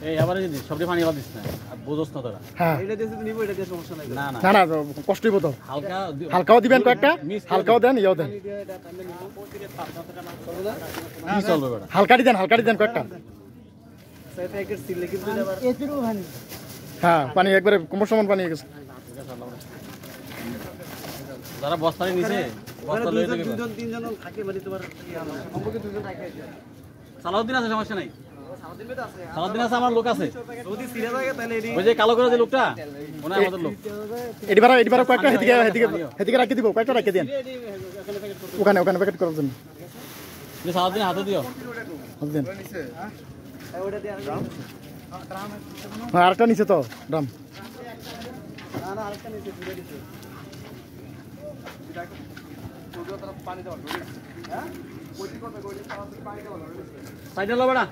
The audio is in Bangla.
এই আবার যদি সবটি পানি বাদ দিস না বুঝোস না তোরা। হ্যাঁ এটা দিয়ে নিব, এটা দিয়ে সমস্যা নাই। না না না না কষ্ট হইব তো। হালকা হালকাও দিবেন কয়েকটা, হালকাও দেন ইয়েও দেন। কি চলবে বেটা? হালকাটি দেন কয়েকটা। স্যার প্যাকেট সিল লিখে দিলে আবার হ্যাঁ পানি একবারে কোমর সমান পানি হয়ে গেছে। যারা বস্তায় নিচে বস্তা লয়ে যাবে। দুজন তিনজন থাকে মানে তোমার সম্পর্কে দুজন থাকে। সালাউদ্দিন আছে, সমস্যা নাই। সারাদিন বেটা আছে। সালাউদ্দিন আছে, আমার লোক আছে। যদি সিরিয়াস থাকে তাহলে এডি ওই যে কালো করে যে লোকটা ওনা আমাদের লোক। এদিবারও কয়েকটা হেদিকে রাখি দিব, কয়েকটা রাখি দেন ওখানে প্যাকেট করার জন্য। যে সালাউদ্দিন হাতে দিও। দেন ওটা দিয়ে আর হ্যাঁ আরেকটা নিচে তো ড্রাম। না না আরেকটা নিচে ঘুরে দিছে। পানি দাও। হ্যাঁ ওই কথা কইলে পানি দাও। সাইডে লো বেটা।